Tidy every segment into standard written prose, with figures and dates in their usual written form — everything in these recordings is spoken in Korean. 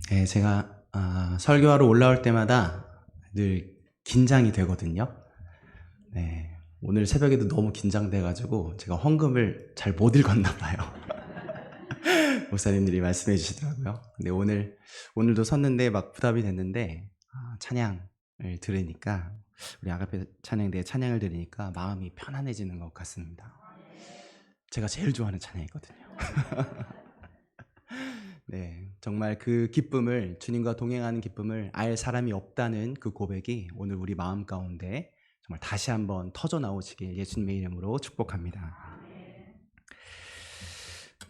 네, 제가 설교하러 올라올 때마다 늘 긴장이 되거든요. 네, 오늘 새벽에도 너무 긴장돼가지고 제가 헌금을 잘 못 읽었나 봐요. 목사님들이 말씀해 주시더라고요. 근데 오늘도 섰는데 막 부답이 됐는데 찬양을 들으니까 우리 아가페 찬양대의 찬양을 들으니까 마음이 편안해지는 것 같습니다. 제가 제일 좋아하는 찬양이거든요. 네, 정말 그 기쁨을, 주님과 동행하는 기쁨을 알 사람이 없다는 그 고백이 오늘 우리 마음 가운데 정말 다시 한번 터져 나오시길 예수님의 이름으로 축복합니다.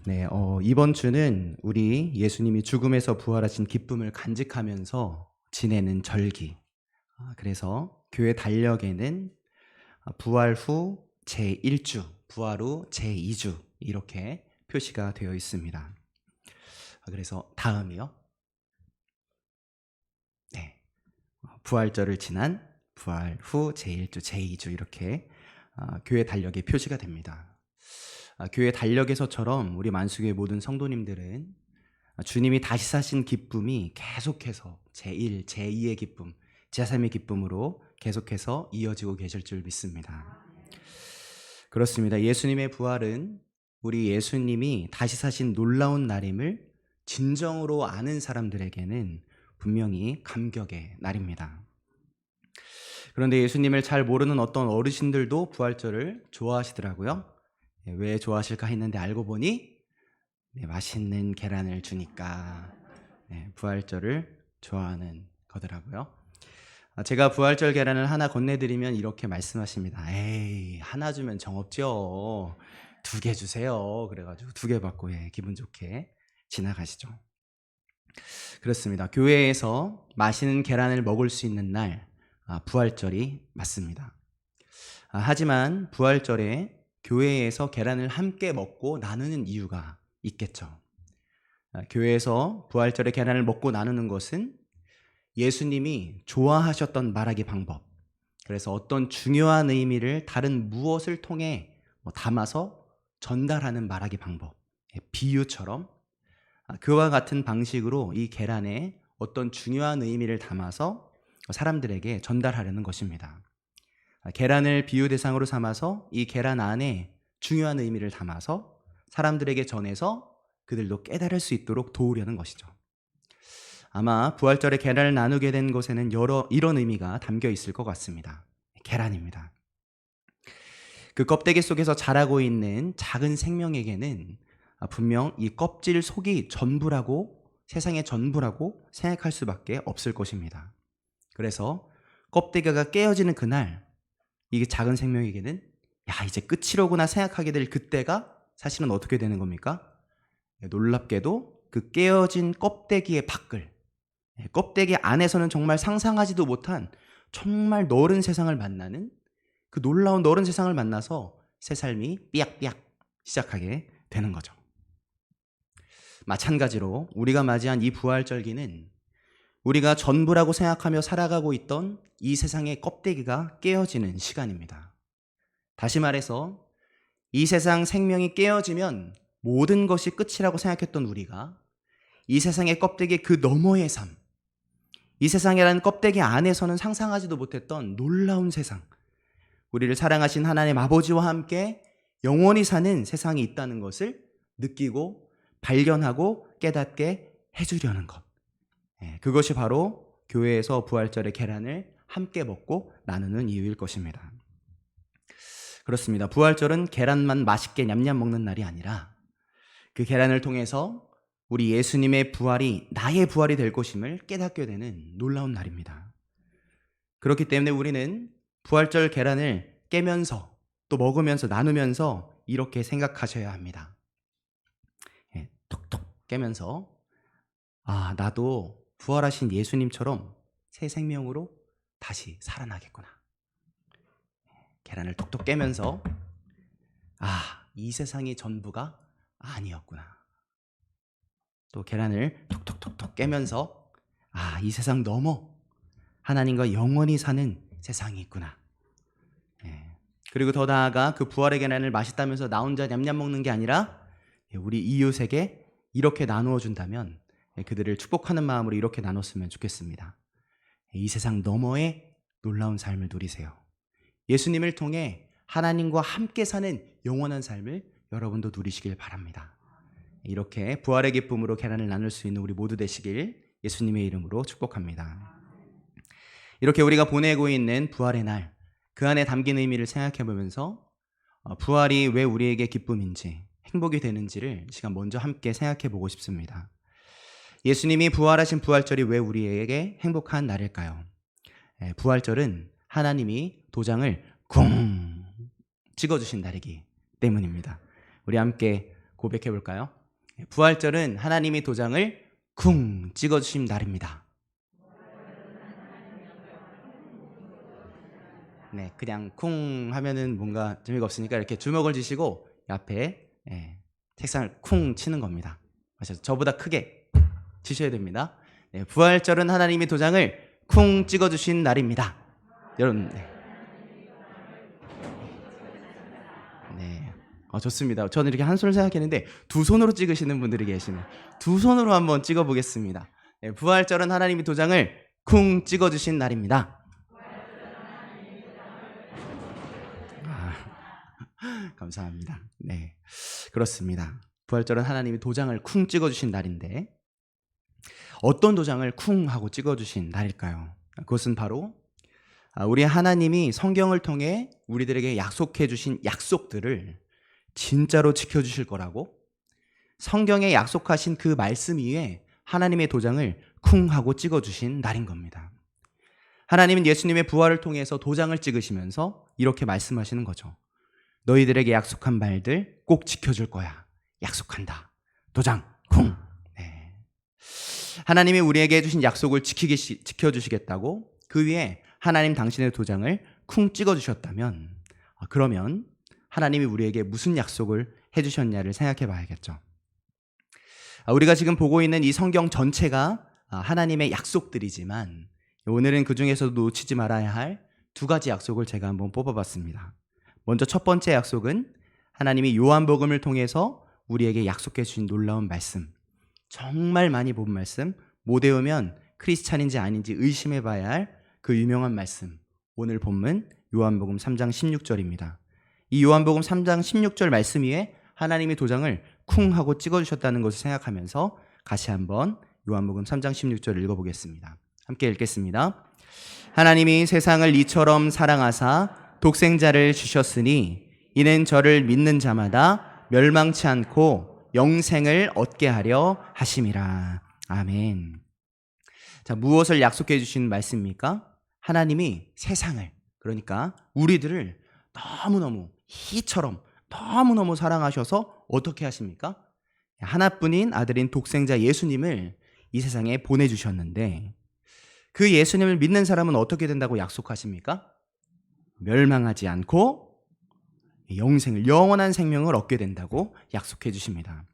네, 이번 주는 우리 예수님이 죽음에서 부활하신 기쁨을 간직하면서 지내는 절기. 그래서 교회 달력에는 부활 후 제1주, 부활 후 제2주 이렇게 표시가 되어 있습니다. 그래서 다음이요. 네. 부활절을 지난 부활 후 제1주, 제2주 이렇게 교회 달력에 표시가 됩니다. 교회 달력에서처럼 우리 만수교의 모든 성도님들은 주님이 다시 사신 기쁨이 계속해서 제1, 제2의 기쁨, 제3의 기쁨으로 계속해서 이어지고 계실 줄 믿습니다. 그렇습니다. 예수님의 부활은 우리 예수님이 다시 사신 놀라운 날임을 진정으로 아는 사람들에게는 분명히 감격의 날입니다. 그런데 예수님을 잘 모르는 어떤 어르신들도 부활절을 좋아하시더라고요. 왜 좋아하실까 했는데 알고 보니 맛있는 계란을 주니까 부활절을 좋아하는 거더라고요. 제가 부활절 계란을 하나 건네드리면 이렇게 말씀하십니다. 에이, 하나 주면 정없죠. 2개 주세요. 그래가지고 2개 받고 기분 좋게 지나가시죠. 그렇습니다. 교회에서 맛있는 계란을 먹을 수 있는 날, 부활절이 맞습니다. 하지만 부활절에 교회에서 계란을 함께 먹고 나누는 이유가 있겠죠. 교회에서 부활절에 계란을 먹고 나누는 것은 예수님이 좋아하셨던 말하기 방법, 그래서 어떤 중요한 의미를 다른 무엇을 통해 담아서 전달하는 말하기 방법, 비유처럼 그와 같은 방식으로 이 계란에 어떤 중요한 의미를 담아서 사람들에게 전달하려는 것입니다. 계란을 비유 대상으로 삼아서 이 계란 안에 중요한 의미를 담아서 사람들에게 전해서 그들도 깨달을 수 있도록 도우려는 것이죠. 아마 부활절에 계란을 나누게 된 것에는 이런 의미가 담겨 있을 것 같습니다. 계란입니다. 그 껍데기 속에서 자라고 있는 작은 생명에게는 분명 이 껍질 속이 전부라고, 세상의 전부라고 생각할 수밖에 없을 것입니다. 그래서 껍데기가 깨어지는 그날, 이게 작은 생명에게는 이제 끝이로구나 생각하게 될 그때가 사실은 어떻게 되는 겁니까? 놀랍게도 그 깨어진 껍데기의 밖을, 껍데기 안에서는 정말 상상하지도 못한 정말 넓은 세상을 만나는, 그 놀라운 넓은 세상을 만나서 새 삶이 삐약삐약 시작하게 되는 거죠. 마찬가지로 우리가 맞이한 이 부활절기는 우리가 전부라고 생각하며 살아가고 있던 이 세상의 껍데기가 깨어지는 시간입니다. 다시 말해서 이 세상 생명이 깨어지면 모든 것이 끝이라고 생각했던 우리가 이 세상의 껍데기 그 너머의 삶, 이 세상이라는 껍데기 안에서는 상상하지도 못했던 놀라운 세상, 우리를 사랑하신 하나님 아버지와 함께 영원히 사는 세상이 있다는 것을 느끼고 발견하고 깨닫게 해주려는 것, 그것이 바로 교회에서 부활절의 계란을 함께 먹고 나누는 이유일 것입니다. 그렇습니다. 부활절은 계란만 맛있게 냠냠 먹는 날이 아니라 그 계란을 통해서 우리 예수님의 부활이 나의 부활이 될 것임을 깨닫게 되는 놀라운 날입니다. 그렇기 때문에 우리는 부활절 계란을 깨면서 또 먹으면서 나누면서 이렇게 생각하셔야 합니다. 톡톡 깨면서 나도 부활하신 예수님처럼 새 생명으로 다시 살아나겠구나. 계란을 톡톡 깨면서 이 세상이 전부가 아니었구나. 또 계란을 톡톡톡톡 깨면서 이 세상 넘어 하나님과 영원히 사는 세상이 있구나. 그리고 더 나아가 그 부활의 계란을 맛있다면서 나 혼자 냠냠 먹는 게 아니라 우리 이웃에게 이렇게 나누어 준다면 그들을 축복하는 마음으로 이렇게 나눴으면 좋겠습니다. 이 세상 너머의 놀라운 삶을 누리세요. 예수님을 통해 하나님과 함께 사는 영원한 삶을 여러분도 누리시길 바랍니다. 이렇게 부활의 기쁨으로 계란을 나눌 수 있는 우리 모두 되시길 예수님의 이름으로 축복합니다. 이렇게 우리가 보내고 있는 부활의 날, 그 안에 담긴 의미를 생각해 보면서 부활이 왜 우리에게 기쁨인지, 행복이 되는지를 시간 먼저 함께 생각해 보고 싶습니다. 예수님이 부활하신 부활절이 왜 우리에게 행복한 날일까요? 부활절은 하나님이 도장을 쿵 찍어주신 날이기 때문입니다. 우리 함께 고백해 볼까요? 부활절은 하나님이 도장을 쿵 찍어주신 날입니다. 네, 그냥 쿵 하면은 뭔가 재미가 없으니까 이렇게 주먹을 쥐시고 앞에 책상을 쿵 치는 겁니다. 아시죠? 저보다 크게 치셔야 됩니다. 네, 부활절은 하나님이 도장을 쿵 찍어주신 날입니다. 여러분, 네, 좋습니다. 저는 이렇게 한 손을 생각했는데 두 손으로 찍으시는 분들이 계시네요. 두 손으로 한번 찍어보겠습니다. 네, 부활절은 하나님이 도장을 쿵 찍어주신 날입니다. 감사합니다. 네, 그렇습니다. 부활절은 하나님이 도장을 쿵 찍어주신 날인데 어떤 도장을 쿵 하고 찍어주신 날일까요? 그것은 바로 우리 하나님이 성경을 통해 우리들에게 약속해 주신 약속들을 진짜로 지켜주실 거라고 성경에 약속하신 그 말씀 위에 하나님의 도장을 쿵 하고 찍어주신 날인 겁니다. 하나님은 예수님의 부활을 통해서 도장을 찍으시면서 이렇게 말씀하시는 거죠. 너희들에게 약속한 말들 꼭 지켜줄 거야. 약속한다. 도장 쿵. 네. 하나님이 우리에게 해주신 약속을 지켜주시겠다고 그 위에 하나님 당신의 도장을 쿵 찍어주셨다면 그러면 하나님이 우리에게 무슨 약속을 해주셨냐를 생각해 봐야겠죠. 우리가 지금 보고 있는 이 성경 전체가 하나님의 약속들이지만 오늘은 그 중에서도 놓치지 말아야 할 두 가지 약속을 제가 한번 뽑아봤습니다. 먼저 첫 번째 약속은 하나님이 요한복음을 통해서 우리에게 약속해 주신 놀라운 말씀, 정말 많이 본 말씀, 못 외우면 크리스찬인지 아닌지 의심해 봐야 할 그 유명한 말씀, 오늘 본문 요한복음 3장 16절입니다. 이 요한복음 3장 16절 말씀 위에 하나님이 도장을 쿵 하고 찍어주셨다는 것을 생각하면서 같이 한번 요한복음 3장 16절을 읽어보겠습니다. 함께 읽겠습니다. 하나님이 세상을 이처럼 사랑하사 독생자를 주셨으니 이는 저를 믿는 자마다 멸망치 않고 영생을 얻게 하려 하심이라. 아멘. 자, 무엇을 약속해 주신 말씀입니까? 하나님이 세상을, 그러니까 우리들을 너무너무 이처럼 너무너무 사랑하셔서 어떻게 하십니까? 하나뿐인 아들인 독생자 예수님을 이 세상에 보내주셨는데 그 예수님을 믿는 사람은 어떻게 된다고 약속하십니까? 멸망하지 않고 영생을, 영원한 생명을 얻게 된다고 약속해 주십니다.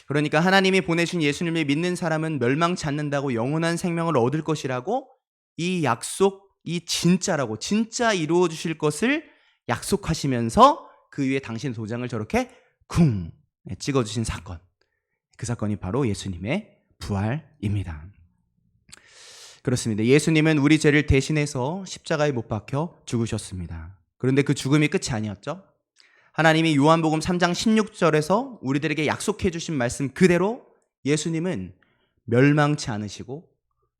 그러니까 하나님이 보내신 예수님을 믿는 사람은 멸망치 않는다고, 영원한 생명을 얻을 것이라고, 이 약속, 이 진짜라고, 진짜 이루어 주실 것을 약속하시면서 그 위에 당신 도장을 저렇게 쿵 찍어주신 사건, 그 사건이 바로 예수님의 부활입니다. 그렇습니다. 예수님은 우리 죄를 대신해서 십자가에 못 박혀 죽으셨습니다. 그런데 그 죽음이 끝이 아니었죠. 하나님이 요한복음 3장 16절에서 우리들에게 약속해 주신 말씀 그대로 예수님은 멸망치 않으시고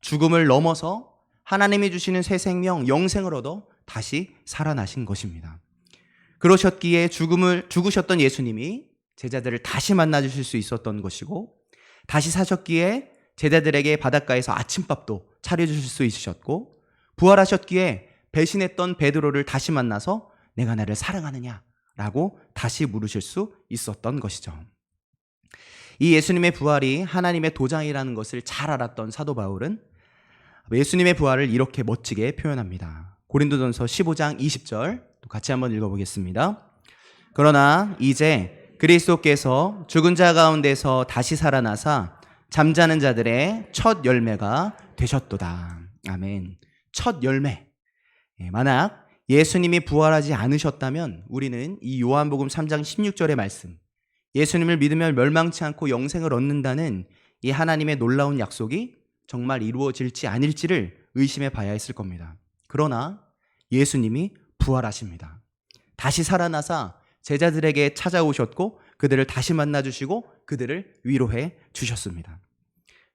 죽음을 넘어서 하나님이 주시는 새 생명, 영생을 얻어 다시 살아나신 것입니다. 그러셨기에 죽으셨던 예수님이 제자들을 다시 만나 주실 수 있었던 것이고, 다시 사셨기에 제자들에게 바닷가에서 아침밥도 차려주실 수 있으셨고, 부활하셨기에 배신했던 베드로를 다시 만나서 내가 나를 사랑하느냐 라고 다시 물으실 수 있었던 것이죠. 이 예수님의 부활이 하나님의 도장이라는 것을 잘 알았던 사도 바울은 예수님의 부활을 이렇게 멋지게 표현합니다. 고린도전서 15장 20절 또 같이 한번 읽어보겠습니다. 그러나 이제 그리스도께서 죽은 자 가운데서 다시 살아나사 잠자는 자들의 첫 열매가 되셨도다. 아멘. 첫 열매. 만약 예수님이 부활하지 않으셨다면 우리는 이 요한복음 3장 16절의 말씀, 예수님을 믿으면 멸망치 않고 영생을 얻는다는 이 하나님의 놀라운 약속이 정말 이루어질지 아닐지를 의심해 봐야 했을 겁니다. 그러나 예수님이 부활하십니다. 다시 살아나사 제자들에게 찾아오셨고 그들을 다시 만나주시고 그들을 위로해 주셨습니다.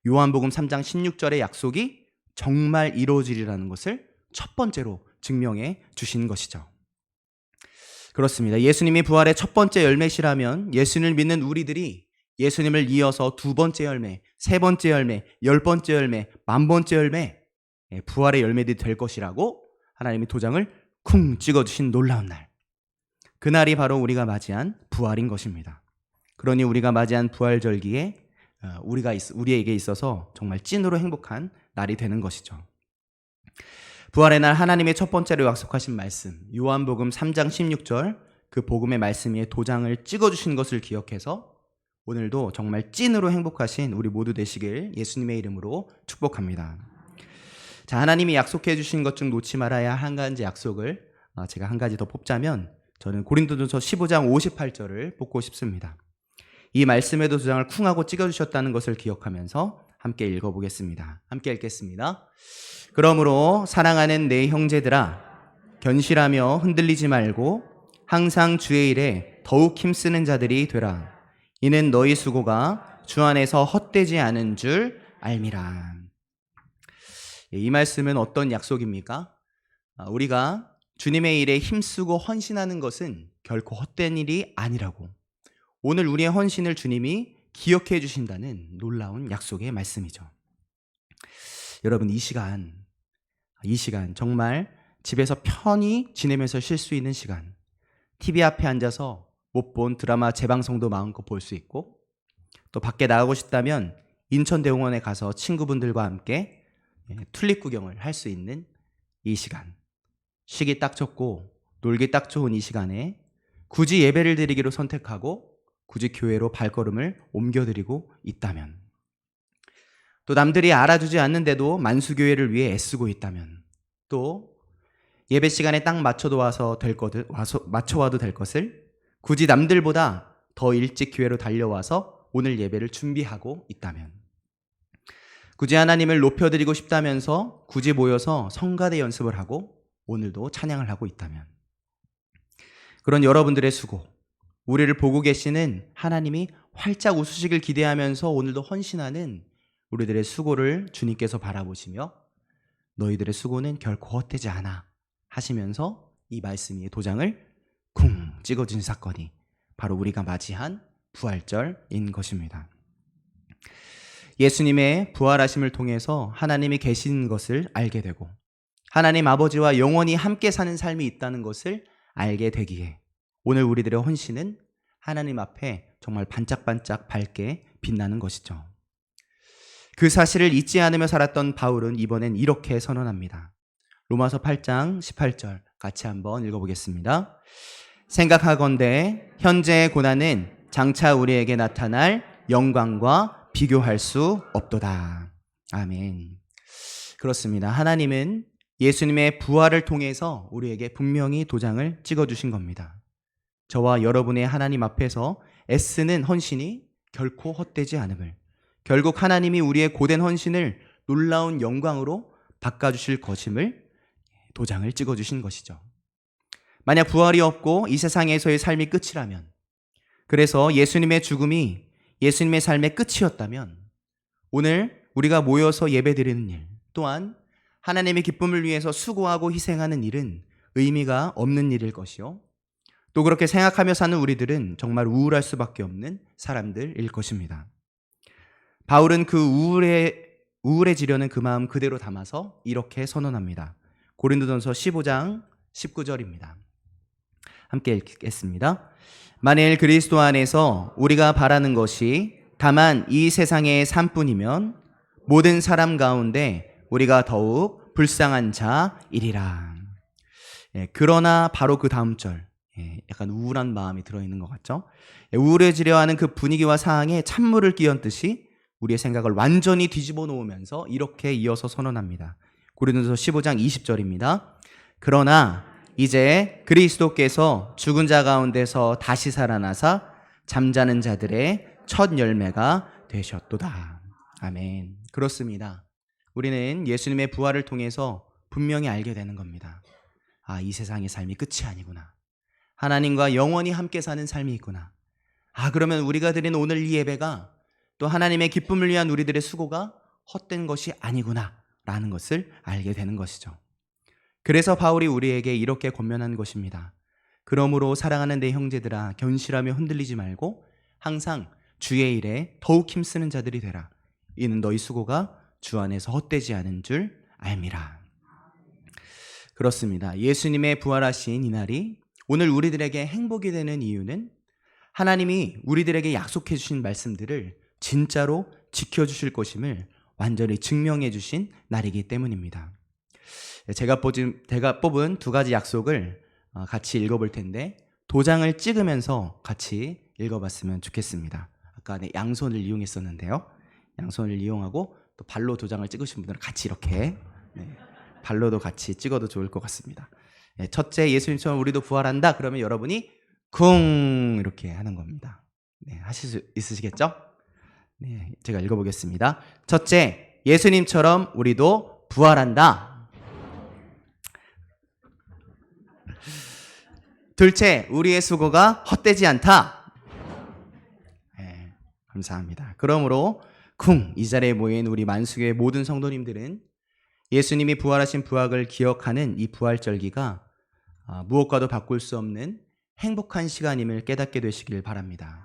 요한복음 3장 16절의 약속이 정말 이루어지리라는 것을 첫 번째로 증명해 주신 것이죠. 그렇습니다. 예수님이 부활의 첫 번째 열매시라면 예수님을 믿는 우리들이 예수님을 이어서 두 번째 열매, 세 번째 열매, 10번째 열매, 10,000번째 열매, 부활의 열매들이 될 것이라고 하나님이 도장을 쿵 찍어주신 놀라운 날. 그날이 바로 우리가 맞이한 부활인 것입니다. 그러니 우리가 맞이한 부활절기에 우리에게 있어서 정말 찐으로 행복한 날이 되는 것이죠. 부활의 날 하나님의 첫 번째로 약속하신 말씀, 요한복음 3장 16절 그 복음의 말씀 위에 도장을 찍어주신 것을 기억해서 오늘도 정말 찐으로 행복하신 우리 모두 되시길 예수님의 이름으로 축복합니다. 자, 하나님이 약속해 주신 것 중 놓지 말아야 한 가지 약속을 제가 한 가지 더 뽑자면 저는 고린도전서 15장 58절을 뽑고 싶습니다. 이 말씀에도 도장을 쿵 하고 찍어주셨다는 것을 기억하면서 함께 읽어보겠습니다. 함께 읽겠습니다. 그러므로 사랑하는 내 형제들아, 견실하며 흔들리지 말고 항상 주의 일에 더욱 힘쓰는 자들이 되라. 이는 너희 수고가 주 안에서 헛되지 않은 줄 알미라. 이 말씀은 어떤 약속입니까? 우리가 주님의 일에 힘쓰고 헌신하는 것은 결코 헛된 일이 아니라고, 오늘 우리의 헌신을 주님이 기억해 주신다는 놀라운 약속의 말씀이죠. 여러분, 이 시간 정말 집에서 편히 지내면서 쉴 수 있는 시간, TV 앞에 앉아서 못 본 드라마 재방송도 마음껏 볼 수 있고, 또 밖에 나가고 싶다면 인천대공원에 가서 친구분들과 함께 튤립 구경을 할 수 있는 이 시간, 쉬기 딱 좋고 놀기 딱 좋은 이 시간에 굳이 예배를 드리기로 선택하고 굳이 교회로 발걸음을 옮겨드리고 있다면, 또 남들이 알아주지 않는데도 만수교회를 위해 애쓰고 있다면, 또 예배 시간에 딱 맞춰와도 될 것을 굳이 남들보다 더 일찍 교회로 달려와서 오늘 예배를 준비하고 있다면, 굳이 하나님을 높여드리고 싶다면서 굳이 모여서 성가대 연습을 하고 오늘도 찬양을 하고 있다면, 그런 여러분들의 수고, 우리를 보고 계시는 하나님이 활짝 웃으시길 기대하면서 오늘도 헌신하는 우리들의 수고를 주님께서 바라보시며 너희들의 수고는 결코 헛되지 않아 하시면서 이 말씀 위에 도장을 쿵 찍어준 사건이 바로 우리가 맞이한 부활절인 것입니다. 예수님의 부활하심을 통해서 하나님이 계신 것을 알게 되고 하나님 아버지와 영원히 함께 사는 삶이 있다는 것을 알게 되기에 오늘 우리들의 헌신은 하나님 앞에 정말 반짝반짝 밝게 빛나는 것이죠. 그 사실을 잊지 않으며 살았던 바울은 이번엔 이렇게 선언합니다. 로마서 8장 18절 같이 한번 읽어보겠습니다. 생각하건대 현재의 고난은 장차 우리에게 나타날 영광과 비교할 수 없도다. 아멘. 그렇습니다. 하나님은 예수님의 부활을 통해서 우리에게 분명히 도장을 찍어주신 겁니다. 저와 여러분의 하나님 앞에서 애쓰는 헌신이 결코 헛되지 않음을, 결국 하나님이 우리의 고된 헌신을 놀라운 영광으로 바꿔주실 것임을 도장을 찍어주신 것이죠. 만약 부활이 없고 이 세상에서의 삶이 끝이라면, 그래서 예수님의 죽음이 예수님의 삶의 끝이었다면 오늘 우리가 모여서 예배드리는 일, 또한 하나님의 기쁨을 위해서 수고하고 희생하는 일은 의미가 없는 일일 것이요, 또 그렇게 생각하며 사는 우리들은 정말 우울할 수밖에 없는 사람들일 것입니다. 바울은 그 우울해지려는 그 마음 그대로 담아서 이렇게 선언합니다. 고린도전서 15장 19절입니다. 함께 읽겠습니다. 만일 그리스도 안에서 우리가 바라는 것이 다만 이 세상의 삶뿐이면 모든 사람 가운데 우리가 더욱 불쌍한 자이리라. 그러나 바로 그 다음 절, 약간 우울한 마음이 들어있는 것 같죠? 우울해지려 하는 그 분위기와 상황에 찬물을 끼얹듯이 우리의 생각을 완전히 뒤집어 놓으면서 이렇게 이어서 선언합니다. 고린도전서 15장 20절입니다. 그러나 이제 그리스도께서 죽은 자 가운데서 다시 살아나사 잠자는 자들의 첫 열매가 되셨도다. 아멘. 그렇습니다. 우리는 예수님의 부활을 통해서 분명히 알게 되는 겁니다. 아, 이 세상의 삶이 끝이 아니구나. 하나님과 영원히 함께 사는 삶이 있구나. 아, 그러면 우리가 드린 오늘 이 예배가 또 하나님의 기쁨을 위한 우리들의 수고가 헛된 것이 아니구나 라는 것을 알게 되는 것이죠. 그래서 바울이 우리에게 이렇게 권면한 것입니다. 그러므로 사랑하는 내 형제들아, 견실하며 흔들리지 말고 항상 주의 일에 더욱 힘쓰는 자들이 되라. 이는 너희 수고가 주 안에서 헛되지 않은 줄 알미라. 그렇습니다. 예수님의 부활하신 이날이 오늘 우리들에게 행복이 되는 이유는 하나님이 우리들에게 약속해 주신 말씀들을 진짜로 지켜주실 것임을 완전히 증명해 주신 날이기 때문입니다. 제가 뽑은 두 가지 약속을 같이 읽어볼 텐데 도장을 찍으면서 같이 읽어봤으면 좋겠습니다. 아까 양손을 이용했었는데요. 양손을 이용하고 또 발로 도장을 찍으신 분들은 같이 이렇게 발로도 같이 찍어도 좋을 것 같습니다. 첫째, 예수님처럼 우리도 부활한다. 그러면 여러분이 쿵 이렇게 하는 겁니다. 하실 수 있으시겠죠? 제가 읽어보겠습니다. 첫째, 예수님처럼 우리도 부활한다. 둘째, 우리의 수고가 헛되지 않다. 감사합니다. 그러므로 쿵, 이 자리에 모인 우리 만수교의 모든 성도님들은 예수님이 부활하신 부활을 기억하는 이 부활절기가 무엇과도 바꿀 수 없는 행복한 시간임을 깨닫게 되시길 바랍니다.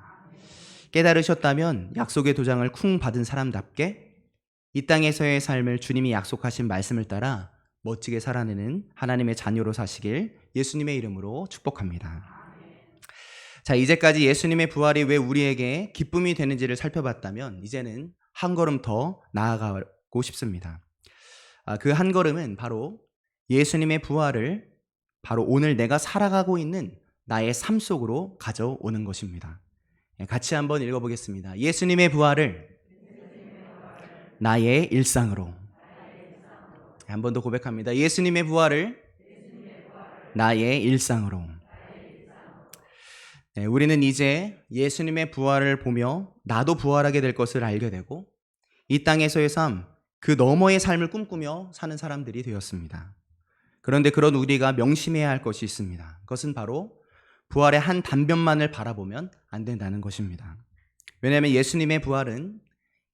깨달으셨다면 약속의 도장을 쿵 받은 사람답게 이 땅에서의 삶을 주님이 약속하신 말씀을 따라 멋지게 살아내는 하나님의 자녀로 사시길 예수님의 이름으로 축복합니다. 자, 이제까지 예수님의 부활이 왜 우리에게 기쁨이 되는지를 살펴봤다면 이제는 한 걸음 더 나아가고 싶습니다. 그 한 걸음은 바로 예수님의 부활을 바로 오늘 내가 살아가고 있는 나의 삶 속으로 가져오는 것입니다. 같이 한번 읽어보겠습니다. 예수님의 부활을 나의 일상으로. 한 번 더 고백합니다. 예수님의 부활을 나의 일상으로. 우리는 이제 예수님의 부활을 보며 나도 부활하게 될 것을 알게 되고 이 땅에서의 삶, 그 너머의 삶을 꿈꾸며 사는 사람들이 되었습니다. 그런데 그런 우리가 명심해야 할 것이 있습니다. 그것은 바로 부활의 한 단면만을 바라보면 안 된다는 것입니다. 왜냐하면 예수님의 부활은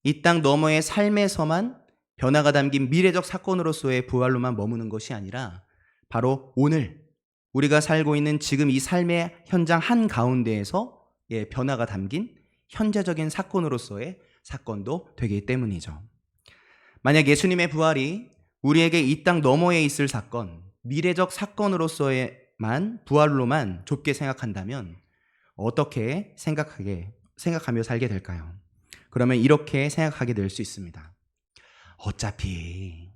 이 땅 너머의 삶에서만 변화가 담긴 미래적 사건으로서의 부활로만 머무는 것이 아니라 바로 오늘 우리가 살고 있는 지금 이 삶의 현장 한가운데에서 변화가 담긴 현재적인 사건으로서의 사건도 되기 때문이죠. 만약 예수님의 부활이 우리에게 이 땅 너머에 있을 사건, 미래적 사건으로서의만 부활로만 좁게 생각한다면 어떻게 생각하며 살게 될까요? 그러면 이렇게 생각하게 될 수 있습니다. 어차피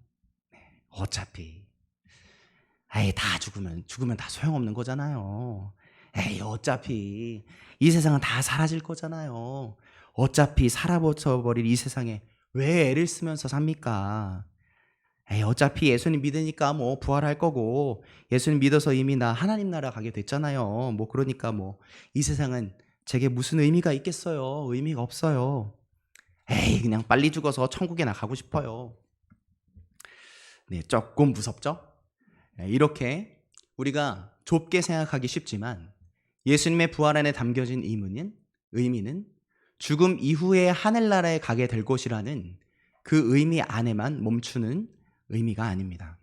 에이, 다 죽으면 다 소용없는 거잖아요. 에이, 어차피 이 세상은 다 사라질 거잖아요. 어차피 살아버릴 이 세상에 왜 애를 쓰면서 삽니까? 에이, 어차피 예수님 믿으니까 뭐 부활할 거고 예수님 믿어서 이미 나 하나님 나라 가게 됐잖아요. 뭐 그러니까 뭐 이 세상은 제게 무슨 의미가 있겠어요? 의미가 없어요. 에이, 그냥 빨리 죽어서 천국에 나가고 싶어요. 조금 무섭죠? 이렇게 우리가 좁게 생각하기 쉽지만 예수님의 부활 안에 담겨진 의미는 죽음 이후에 하늘나라에 가게 될 것이라는 그 의미 안에만 멈추는 의미가 아닙니다.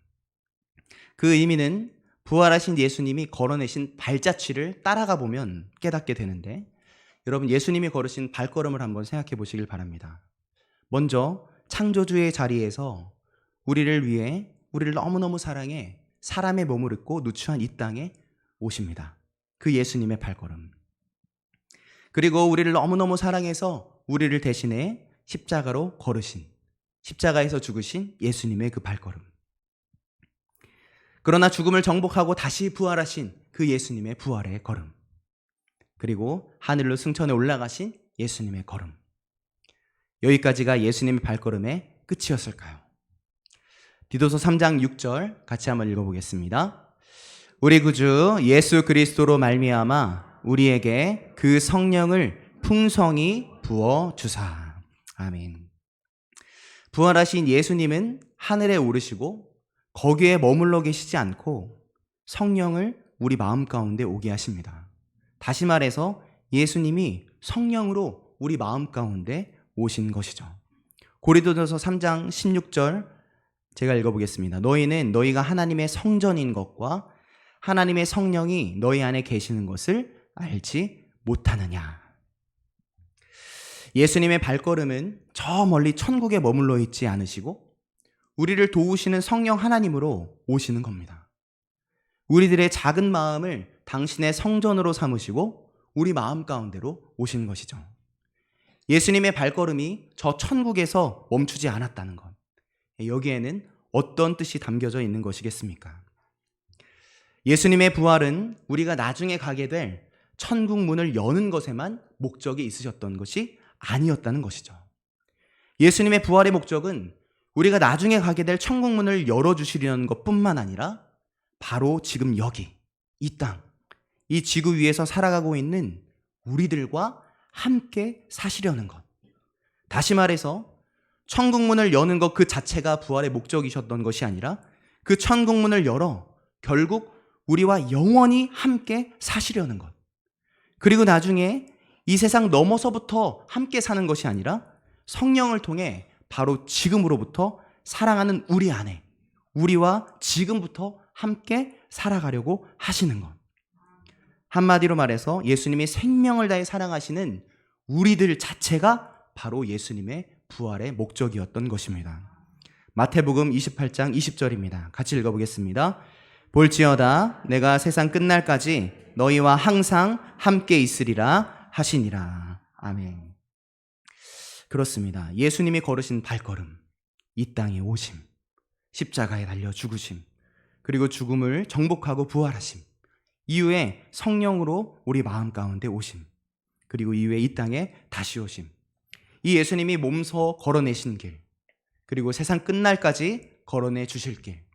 그 의미는 부활하신 예수님이 걸어내신 발자취를 따라가 보면 깨닫게 되는데 여러분, 예수님이 걸으신 발걸음을 한번 생각해 보시길 바랍니다. 먼저 창조주의 자리에서 우리를 위해 우리를 너무너무 사랑해 사람의 몸을 입고 누추한 이 땅에 오십니다. 그 예수님의 발걸음. 그리고 우리를 너무너무 사랑해서 우리를 대신해 십자가로 걸으신, 십자가에서 죽으신 예수님의 그 발걸음. 그러나 죽음을 정복하고 다시 부활하신 그 예수님의 부활의 걸음. 그리고 하늘로 승천해 올라가신 예수님의 걸음. 여기까지가 예수님의 발걸음의 끝이었을까요? 디도서 3장 6절 같이 한번 읽어보겠습니다. 우리 구주 예수 그리스도로 말미암아 우리에게 그 성령을 풍성히 부어 주사. 아멘. 부활하신 예수님은 하늘에 오르시고 거기에 머물러 계시지 않고 성령을 우리 마음 가운데 오게 하십니다. 다시 말해서 예수님이 성령으로 우리 마음 가운데 오신 것이죠. 고린도전서 3장 16절 제가 읽어보겠습니다. 너희는 너희가 하나님의 성전인 것과 하나님의 성령이 너희 안에 계시는 것을 알지 못하느냐. 예수님의 발걸음은 저 멀리 천국에 머물러 있지 않으시고 우리를 도우시는 성령 하나님으로 오시는 겁니다. 우리들의 작은 마음을 당신의 성전으로 삼으시고 우리 마음 가운데로 오신 것이죠. 예수님의 발걸음이 저 천국에서 멈추지 않았다는 것. 여기에는 어떤 뜻이 담겨져 있는 것이겠습니까? 예수님의 부활은 우리가 나중에 가게 될 천국 문을 여는 것에만 목적이 있으셨던 것이 아니었다는 것이죠. 예수님의 부활의 목적은 우리가 나중에 가게 될 천국 문을 열어주시려는 것뿐만 아니라 바로 지금 여기, 이 땅, 이 지구 위에서 살아가고 있는 우리들과 함께 사시려는 것. 다시 말해서 천국 문을 여는 것 그 자체가 부활의 목적이셨던 것이 아니라 그 천국 문을 열어 결국 우리와 영원히 함께 사시려는 것. 그리고 나중에 이 세상 넘어서부터 함께 사는 것이 아니라 성령을 통해 바로 지금으로부터 사랑하는 우리 안에 우리와 지금부터 함께 살아가려고 하시는 것. 한마디로 말해서 예수님이 생명을 다해 사랑하시는 우리들 자체가 바로 예수님의 부활의 목적이었던 것입니다. 마태복음 28장 20절입니다. 같이 읽어보겠습니다. 볼지어다 내가 세상 끝날까지 너희와 항상 함께 있으리라 하시니라. 아멘. 그렇습니다. 예수님이 걸으신 발걸음, 이 땅에 오심, 십자가에 달려 죽으심, 그리고 죽음을 정복하고 부활하심, 이후에 성령으로 우리 마음 가운데 오심, 그리고 이후에 이 땅에 다시 오심. 이 예수님이 몸소 걸어내신 길, 그리고 세상 끝날까지 걸어내 주실 길,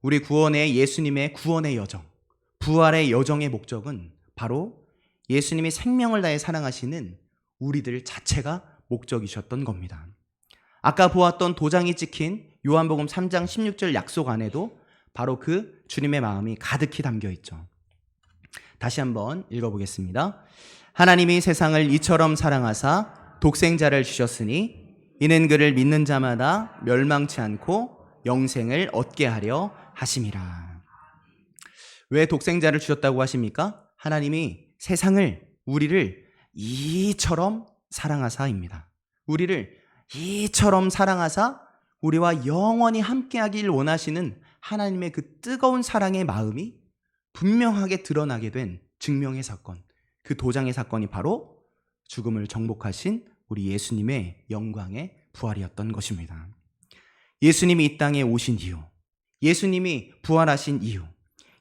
우리 구원의 예수님의 구원의 여정, 부활의 여정의 목적은 바로 예수님이 생명을 다해 사랑하시는 우리들 자체가 목적이셨던 겁니다. 아까 보았던 도장이 찍힌 요한복음 3장 16절 약속 안에도 바로 그 주님의 마음이 가득히 담겨 있죠. 다시 한번 읽어보겠습니다. 하나님이 세상을 이처럼 사랑하사 독생자를 주셨으니 이는 그를 믿는 자마다 멸망치 않고 영생을 얻게 하려 하심이라. 왜 독생자를 주셨다고 하십니까? 하나님이 세상을, 우리를 이처럼 사랑하사입니다. 우리를 이처럼 사랑하사 우리와 영원히 함께하길 원하시는 하나님의 그 뜨거운 사랑의 마음이 분명하게 드러나게 된 증명의 사건, 그 도장의 사건이 바로 죽음을 정복하신 우리 예수님의 영광의 부활이었던 것입니다. 예수님이 이 땅에 오신 이유, 예수님이 부활하신 이유,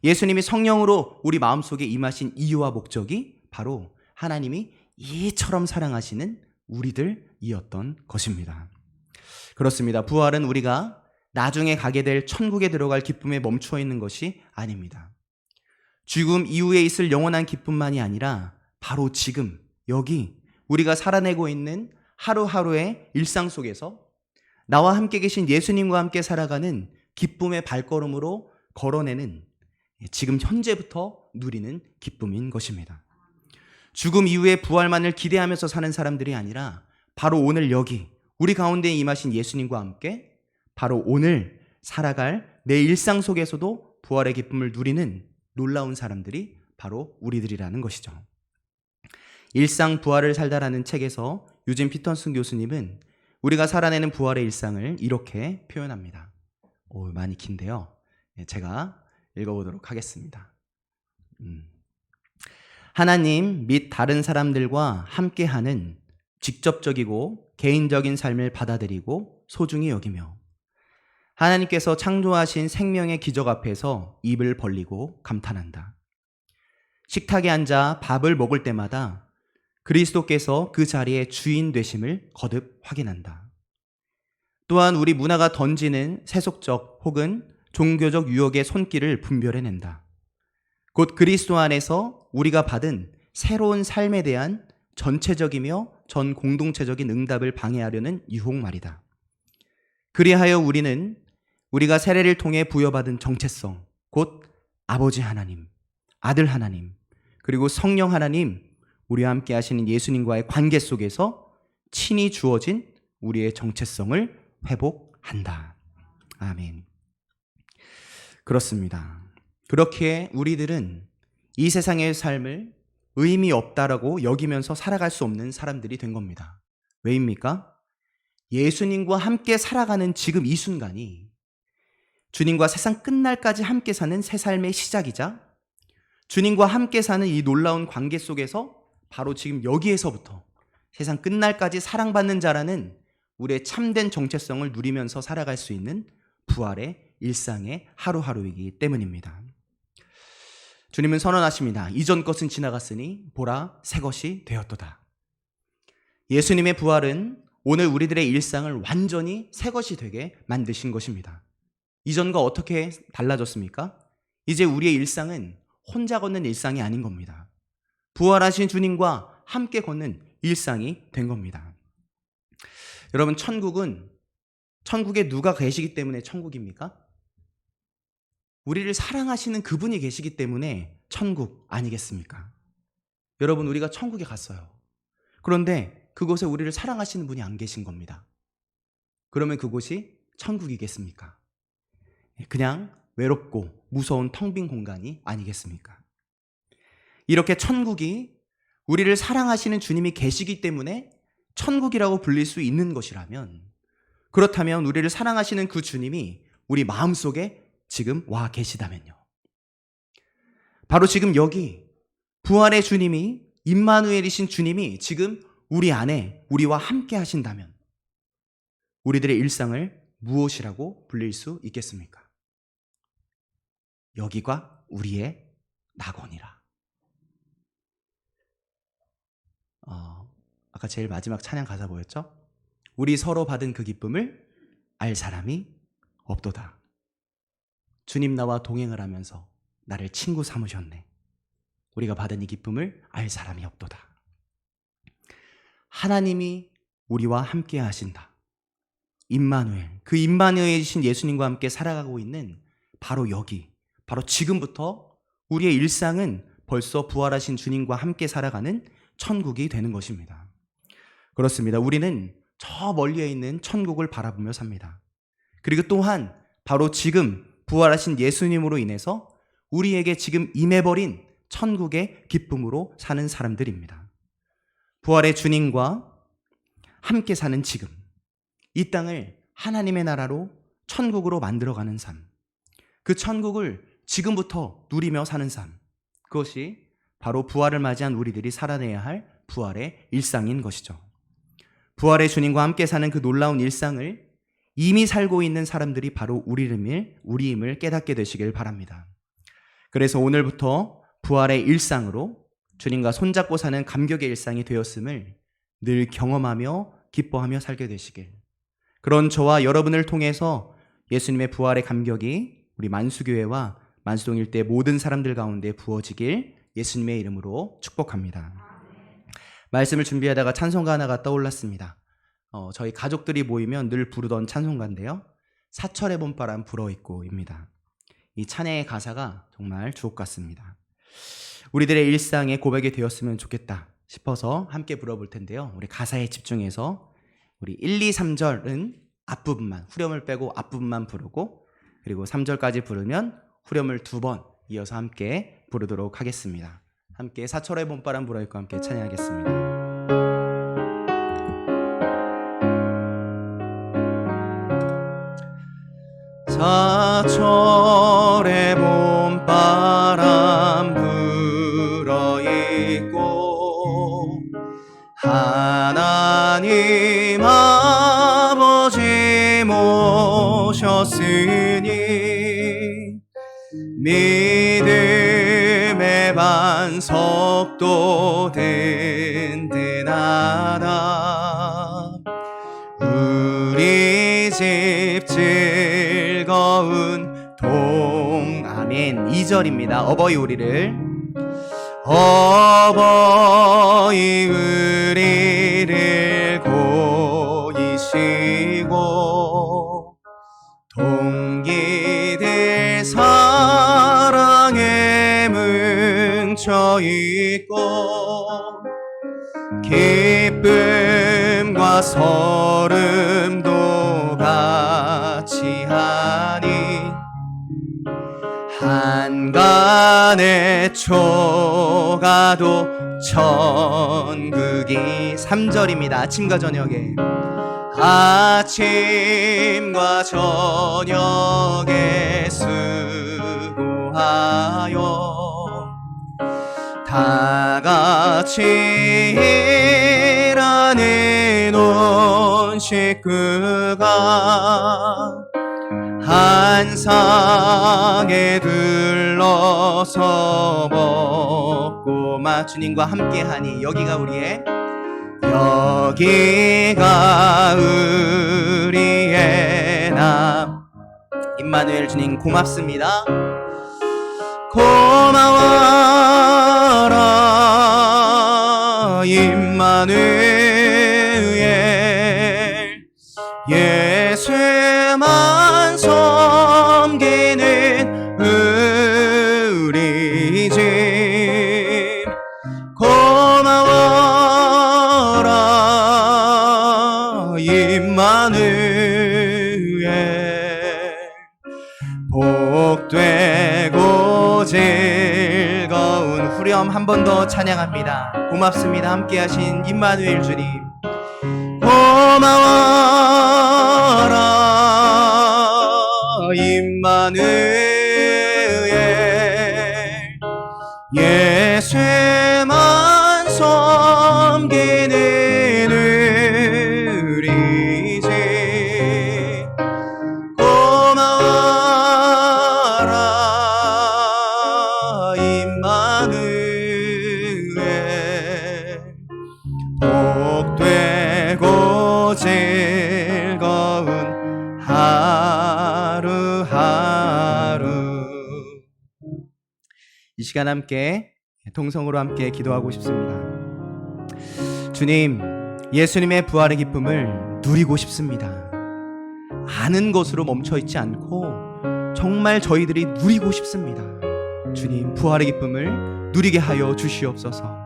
예수님이 성령으로 우리 마음속에 임하신 이유와 목적이 바로 하나님이 이처럼 사랑하시는 우리들이었던 것입니다. 그렇습니다. 부활은 우리가 나중에 가게 될 천국에 들어갈 기쁨에 멈추어 있는 것이 아닙니다. 죽음 이후에 있을 영원한 기쁨만이 아니라 바로 지금 여기 우리가 살아내고 있는 하루하루의 일상 속에서 나와 함께 계신 예수님과 함께 살아가는 기쁨의 발걸음으로 걸어내는 지금 현재부터 누리는 기쁨인 것입니다. 죽음 이후에 부활만을 기대하면서 사는 사람들이 아니라 바로 오늘 여기 우리 가운데 임하신 예수님과 함께 바로 오늘 살아갈 내 일상 속에서도 부활의 기쁨을 누리는 놀라운 사람들이 바로 우리들이라는 것이죠. 일상 부활을 살다라는 책에서 유진 피터슨 교수님은 우리가 살아내는 부활의 일상을 이렇게 표현합니다. 많이 긴데요. 제가 읽어보도록 하겠습니다. 하나님 및 다른 사람들과 함께하는 직접적이고 개인적인 삶을 받아들이고 소중히 여기며 하나님께서 창조하신 생명의 기적 앞에서 입을 벌리고 감탄한다. 식탁에 앉아 밥을 먹을 때마다 그리스도께서 그 자리의 주인 되심을 거듭 확인한다. 또한 우리 문화가 던지는 세속적 혹은 종교적 유혹의 손길을 분별해낸다. 곧 그리스도 안에서 우리가 받은 새로운 삶에 대한 전체적이며 전 공동체적인 응답을 방해하려는 유혹 말이다. 그리하여 우리는 우리가 세례를 통해 부여받은 정체성, 곧 아버지 하나님, 아들 하나님, 그리고 성령 하나님, 우리와 함께 하시는 예수님과의 관계 속에서 친히 주어진 우리의 정체성을 회복한다. 아멘. 그렇습니다. 그렇게 우리들은 이 세상의 삶을 의미 없다라고 여기면서 살아갈 수 없는 사람들이 된 겁니다. 왜입니까? 예수님과 함께 살아가는 지금 이 순간이 주님과 세상 끝날까지 함께 사는 새 삶의 시작이자 주님과 함께 사는 이 놀라운 관계 속에서 바로 지금 여기에서부터 세상 끝날까지 사랑받는 자라는 우리의 참된 정체성을 누리면서 살아갈 수 있는 부활의 일상의 하루하루이기 때문입니다. 주님은 선언하십니다. 이전 것은 지나갔으니 보라 새 것이 되었도다. 예수님의 부활은 오늘 우리들의 일상을 완전히 새 것이 되게 만드신 것입니다. 이전과 어떻게 달라졌습니까? 이제 우리의 일상은 혼자 걷는 일상이 아닌 겁니다. 부활하신 주님과 함께 걷는 일상이 된 겁니다. 여러분, 천국에 누가 계시기 때문에 천국입니까? 우리를 사랑하시는 그분이 계시기 때문에 천국 아니겠습니까? 여러분, 우리가 천국에 갔어요. 그런데 그곳에 우리를 사랑하시는 분이 안 계신 겁니다. 그러면 그곳이 천국이겠습니까? 그냥 외롭고 무서운 텅 빈 공간이 아니겠습니까? 이렇게 천국이 우리를 사랑하시는 주님이 계시기 때문에 천국이라고 불릴 수 있는 것이라면, 그렇다면 우리를 사랑하시는 그 주님이 우리 마음속에 지금 와 계시다면요. 바로 지금 여기 부활의 주님이, 임마누엘이신 주님이 지금 우리 안에 우리와 함께 하신다면 우리들의 일상을 무엇이라고 불릴 수 있겠습니까? 여기가 우리의 낙원이라. 아까 제일 마지막 찬양 가사 뭐였죠? 우리 서로 받은 그 기쁨을 알 사람이 없도다. 주님 나와 동행을 하면서 나를 친구 삼으셨네. 우리가 받은 이 기쁨을 알 사람이 없도다. 하나님이 우리와 함께 하신다. 임마누엘, 그 임마누엘이신 예수님과 함께 살아가고 있는 바로 여기, 바로 지금부터 우리의 일상은 벌써 부활하신 주님과 함께 살아가는 천국이 되는 것입니다. 그렇습니다. 우리는 저 멀리에 있는 천국을 바라보며 삽니다. 그리고 또한 바로 지금 부활하신 예수님으로 인해서 우리에게 지금 임해버린 천국의 기쁨으로 사는 사람들입니다. 부활의 주님과 함께 사는 지금, 이 땅을 하나님의 나라로 천국으로 만들어가는 삶, 그 천국을 지금부터 누리며 사는 삶, 그것이 바로 부활을 맞이한 우리들이 살아내야 할 부활의 일상인 것이죠. 부활의 주님과 함께 사는 그 놀라운 일상을 이미 살고 있는 사람들이 바로 우리임을 깨닫게 되시길 바랍니다. 그래서 오늘부터 부활의 일상으로 주님과 손잡고 사는 감격의 일상이 되었음을 늘 경험하며 기뻐하며 살게 되시길, 그런 저와 여러분을 통해서 예수님의 부활의 감격이 우리 만수교회와 만수동 일대 모든 사람들 가운데 부어지길 예수님의 이름으로 축복합니다. 말씀을 준비하다가 찬송가 하나가 떠올랐습니다. 저희 가족들이 모이면 늘 부르던 찬송가인데요. 사철의 봄바람 불어있고입니다. 이 찬양의 가사가 정말 주옥 같습니다. 우리들의 일상에 고백이 되었으면 좋겠다 싶어서 함께 불어볼 텐데요. 우리 가사에 집중해서 우리 1, 2, 3절은 앞부분만, 후렴을 빼고 앞부분만 부르고, 그리고 3절까지 부르면 후렴을 2번 이어서 함께 부르도록 하겠습니다. 함께 사철의 봄바람 불어있고 함께 찬양하겠습니다. 사철의 봄바람 불어있고 하나님 아버지 모셨으니 믿음의 반석도 든든하다. 우리 집 즐거운 아멘. 2절입니다. 어버이 우리를 고이시고 서 있고 기쁨과 설움도 같이 하니 한간의 초가도 천국이 3절입니다. 아침과 저녁에 아침과 저녁에 수고하여 다 같이 일하는 온 식구가 한 상에 들러서 먹고 주님과 함께하니 여기가 우리의 나. 임마누엘 주님 고맙습니다. 고마워라 임마누엘 예수만 섬기는 우리 집 고마워라 임마누엘 복되고 즐거운 후렴 한 번 더 찬양합니다. 고맙습니다. 함께하신 임마누엘 주님 고마워라 임마누엘 예수만 섬기는 우리 집 고마워라 임마누엘 복되고 즐거운 하루하루. 이 시간 함께 동성으로 함께 기도하고 싶습니다. 주님, 예수님의 부활의 기쁨을 누리고 싶습니다. 아는 것으로 멈춰있지 않고 정말 저희들이 누리고 싶습니다. 주님, 부활의 기쁨을 누리게 하여 주시옵소서.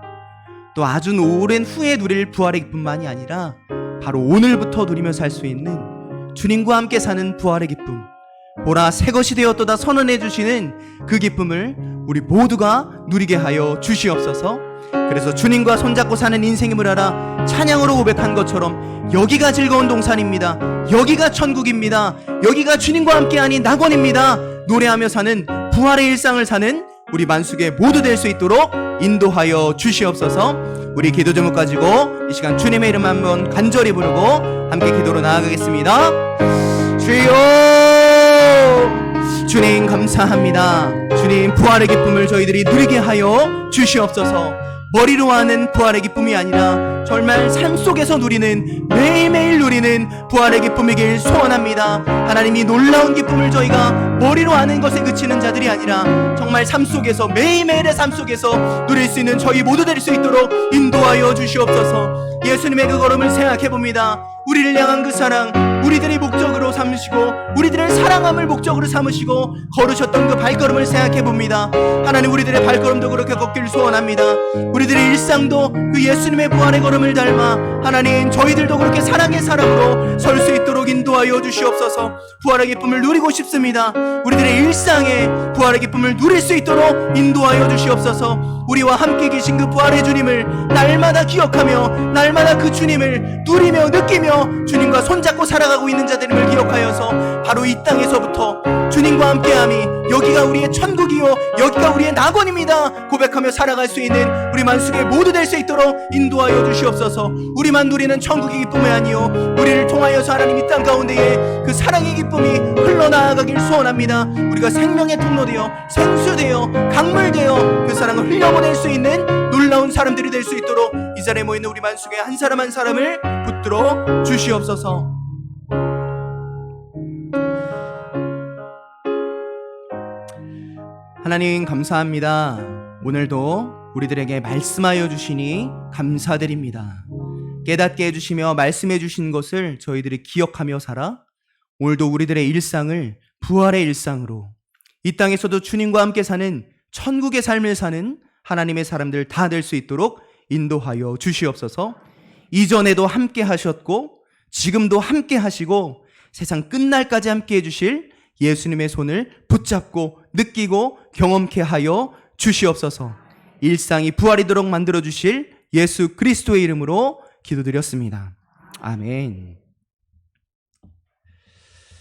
또 아주 오랜 후에 누릴 부활의 기쁨만이 아니라 바로 오늘부터 누리며 살 수 있는 주님과 함께 사는 부활의 기쁨, 보라 새것이 되었도다 선언해 주시는 그 기쁨을 우리 모두가 누리게 하여 주시옵소서. 그래서 주님과 손잡고 사는 인생임을 알아 찬양으로 고백한 것처럼 여기가 즐거운 동산입니다. 여기가 천국입니다. 여기가 주님과 함께하니 낙원입니다. 노래하며 사는 부활의 일상을 사는 우리 만수계 모두 될 수 있도록 인도하여 주시옵소서. 우리 기도 제목 가지고 이 시간 주님의 이름 한번 간절히 부르고 함께 기도로 나아가겠습니다. 주여, 주님 감사합니다. 주님, 부활의 기쁨을 저희들이 누리게 하여 주시옵소서. 머리로 하는 부활의 기쁨이 아니라 정말 삶 속에서 누리는, 매일매일 누리는 부활의 기쁨이길 소원합니다. 하나님이 놀라운 기쁨을 저희가 머리로 아는 것에 그치는 자들이 아니라 정말 삶 속에서, 매일매일의 삶 속에서 누릴 수 있는 저희 모두 될 수 있도록 인도하여 주시옵소서. 예수님의 그 걸음을 생각해봅니다. 우리를 향한 그 사랑, 우리들의 목적으로 삼으시고 우리들을 사랑함을 목적으로 삼으시고 걸으셨던 그 발걸음을 생각해봅니다. 하나님, 우리들의 발걸음도 그렇게 걷길 소원합니다. 우리들의 일상도 그 예수님의 부활의 걸음을 닮아 하나님, 저희들도 그렇게 사랑의 사람으로 설 수 있도록 인도하여 주시옵소서. 부활의 기쁨을 누리고 싶습니다. 우리들의 일상에 부활의 기쁨을 누릴 수 있도록 인도하여 주시옵소서. 우리와 함께 계신 그 부활의 주님을 날마다 기억하며 날마다 그 주님을 누리며 느끼며 주님과 손잡고 살아가고 있는 자들임을 기억하여서 바로 이 땅에서부터 주님과 함께함이 여기가 우리의 천국이요 여기가 우리의 낙원입니다 고백하며 살아갈 수 있는 우리 만수계 모두 될 수 있도록 인도하여 주시옵소서. 우리만 누리는 천국의 기쁨이 아니요 우리를 통하여서 하나님 이 땅 가운데에 그 사랑의 기쁨이 흘러나아가길 소원합니다. 우리가 생명의 통로되어 생수되어 강물되어 그 사랑을 흘려보낼 수 있는 놀라운 사람들이 될 수 있도록 이 자리에 모이는 우리 만수계 한 사람 한 사람을 붙들어 주시옵소서. 하나님 감사합니다. 오늘도 우리들에게 말씀하여 주시니 감사드립니다. 깨닫게 해주시며 말씀해 주신 것을 저희들이 기억하며 살아 오늘도 우리들의 일상을 부활의 일상으로 이 땅에서도 주님과 함께 사는 천국의 삶을 사는 하나님의 사람들 다 될 수 있도록 인도하여 주시옵소서. 이전에도 함께 하셨고 지금도 함께 하시고 세상 끝날까지 함께 해주실 예수님의 손을 붙잡고 느끼고 경험케 하여 주시옵소서. 일상이 부활이도록 만들어 주실 예수 그리스도의 이름으로 기도드렸습니다. 아멘.